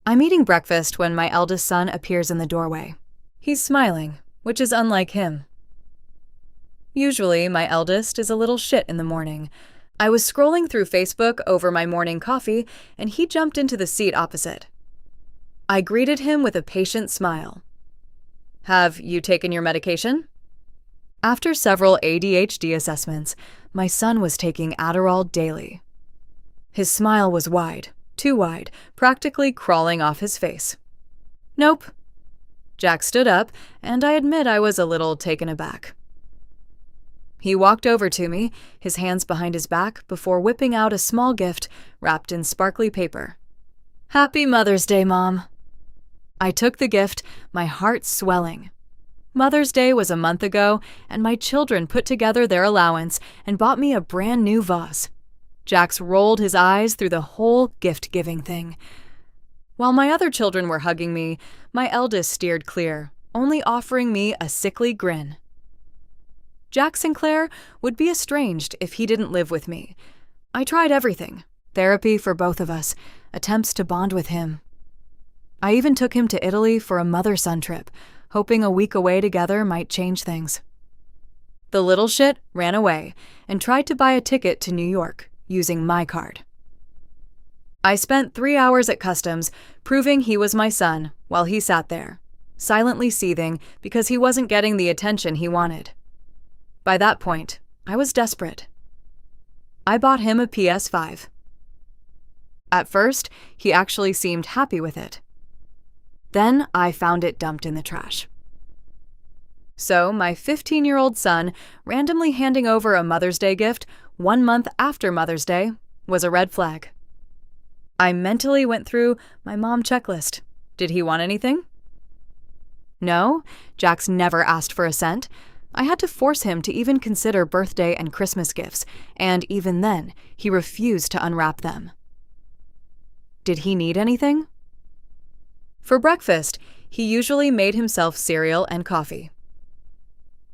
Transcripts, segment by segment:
I'm eating breakfast when my eldest son appears in the doorway. He's smiling, which is unlike him. Usually, my eldest is a little shit in the morning. I was scrolling through Facebook over my morning coffee, and he jumped into the seat opposite. I greeted him with a patient smile. "Have you taken your medication?" After several ADHD assessments, my son was taking Adderall daily. His smile was wide, too wide, practically crawling off his face. "Nope." Jack stood up, and I admit I was a little taken aback. He walked over to me, his hands behind his back, before whipping out a small gift wrapped in sparkly paper. "Happy Mother's Day, Mom." I took the gift, my heart swelling. Mother's Day was a month ago, and my children put together their allowance and bought me a brand new vase. Jax rolled his eyes through the whole gift-giving thing. While my other children were hugging me, my eldest steered clear, only offering me a sickly grin. Jack Sinclair would be estranged if he didn't live with me. I tried everything: therapy for both of us, attempts to bond with him. I even took him to Italy for a mother-son trip, hoping a week away together might change things. The little shit ran away and tried to buy a ticket to New York using my card. I spent 3 hours at customs proving he was my son while he sat there, silently seething because he wasn't getting the attention he wanted. By that point, I was desperate. I bought him a PS5. At first, he actually seemed happy with it. Then I found it dumped in the trash. So my 15-year-old son randomly handing over a Mother's Day gift 1 month after Mother's Day was a red flag. I mentally went through my mom checklist. Did he want anything? No, Jax never asked for a cent. I had to force him to even consider birthday and Christmas gifts, and even then, he refused to unwrap them. Did he need anything? For breakfast, he usually made himself cereal and coffee.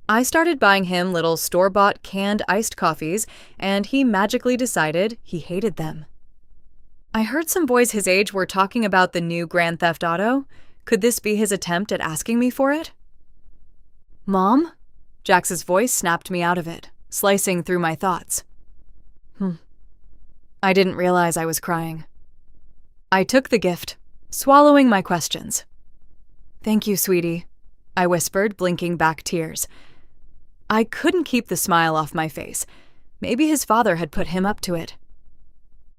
I started buying him little store-bought canned iced coffees, and he magically decided he hated them. I heard some boys his age were talking about the new Grand Theft Auto. Could this be his attempt at asking me for it? "Mom?" Jax's voice snapped me out of it, slicing through my thoughts. I didn't realize I was crying. I took the gift, swallowing my questions. "Thank you, sweetie," I whispered, blinking back tears. I couldn't keep the smile off my face. Maybe his father had put him up to it.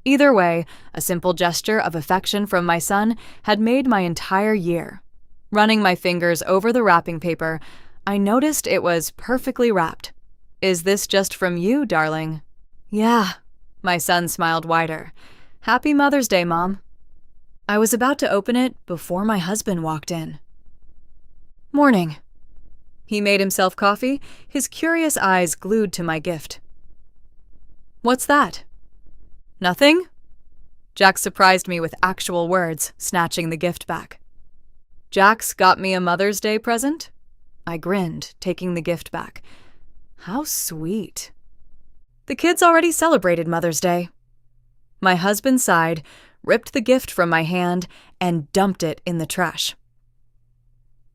Either way, a simple gesture of affection from my son had made my entire year. Running my fingers over the wrapping paper, I noticed it was perfectly wrapped. "Is this just from you, darling?" "Yeah." My son smiled wider. "Happy Mother's Day, Mom." I was about to open it before my husband walked in. "Morning." He made himself coffee, his curious eyes glued to my gift. "What's that?" "Nothing." Jax surprised me with actual words, snatching the gift back. "Jax got me a Mother's Day present?" I grinned, taking the gift back. How sweet. The kids already celebrated Mother's Day. My husband sighed, ripped the gift from my hand, and dumped it in the trash.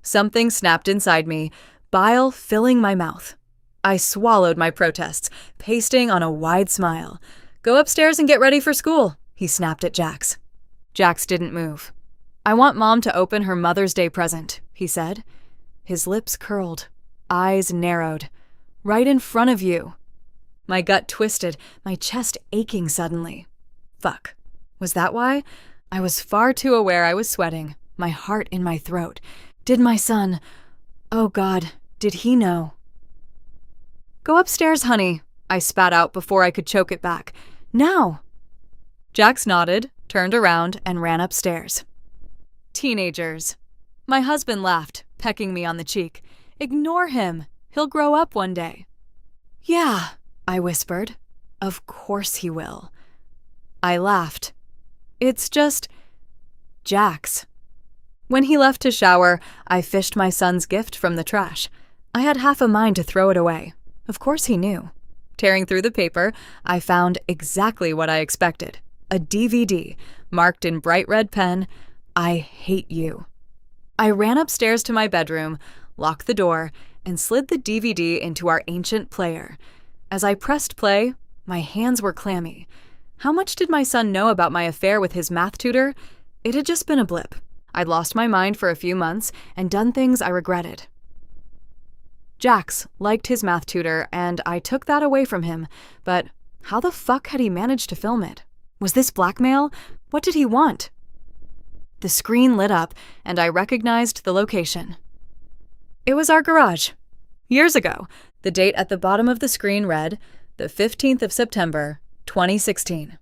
Something snapped inside me, bile filling my mouth. I swallowed my protests, pasting on a wide smile. "Go upstairs and get ready for school," he snapped at Jax. Jax didn't move. "I want Mom to open her Mother's Day present," he said. His lips curled, eyes narrowed. "Right in front of you." My gut twisted, my chest aching suddenly. Fuck. Was that why? I was far too aware I was sweating, my heart in my throat. Did my son... Oh God, did he know? "Go upstairs, honey," I spat out before I could choke it back. "Now!" Jax nodded, turned around, and ran upstairs. Teenagers. My husband laughed, pecking me on the cheek. "Ignore him. He'll grow up one day." "Yeah," I whispered. "Of course he will." I laughed. "It's just... Jax." When he left to shower, I fished my son's gift from the trash. I had half a mind to throw it away. Of course he knew. Tearing through the paper, I found exactly what I expected. A DVD, marked in bright red pen, I hate you. I ran upstairs to my bedroom, locked the door, and slid the DVD into our ancient player. As I pressed play, my hands were clammy. How much did my son know about my affair with his math tutor? It had just been a blip. I'd lost my mind for a few months and done things I regretted. Jax liked his math tutor, and I took that away from him, but how the fuck had he managed to film it? Was this blackmail? What did he want? The screen lit up, and I recognized the location. It was our garage. Years ago, the date at the bottom of the screen read, the 15th of September, 2016.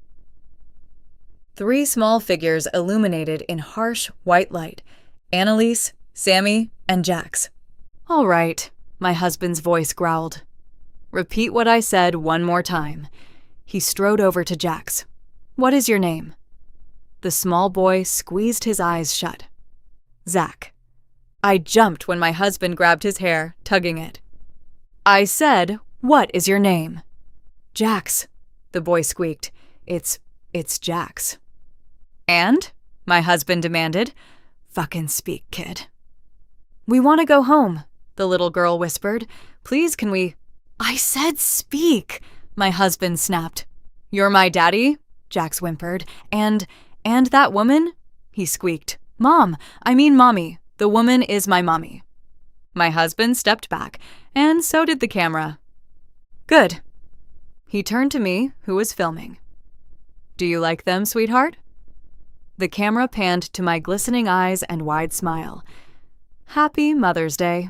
3 small figures illuminated in harsh white light. Annalise, Sammy, and Jax. All right, my husband's voice growled. Repeat what I said one more time. He strode over to Jax. What is your name? The small boy squeezed his eyes shut. Zach. I jumped when my husband grabbed his hair, tugging it. I said, what is your name? Jax, the boy squeaked. It's Jax. And? My husband demanded. Fucking speak, kid. We want to go home, the little girl whispered. Please, can we? I said speak, my husband snapped. You're my daddy? Jax whimpered. And that woman? He squeaked. Mom, I mean mommy. The woman is my mommy. My husband stepped back, and so did the camera. Good. He turned to me, who was filming. Do you like them, sweetheart? The camera panned to my glistening eyes and wide smile. Happy Mother's Day.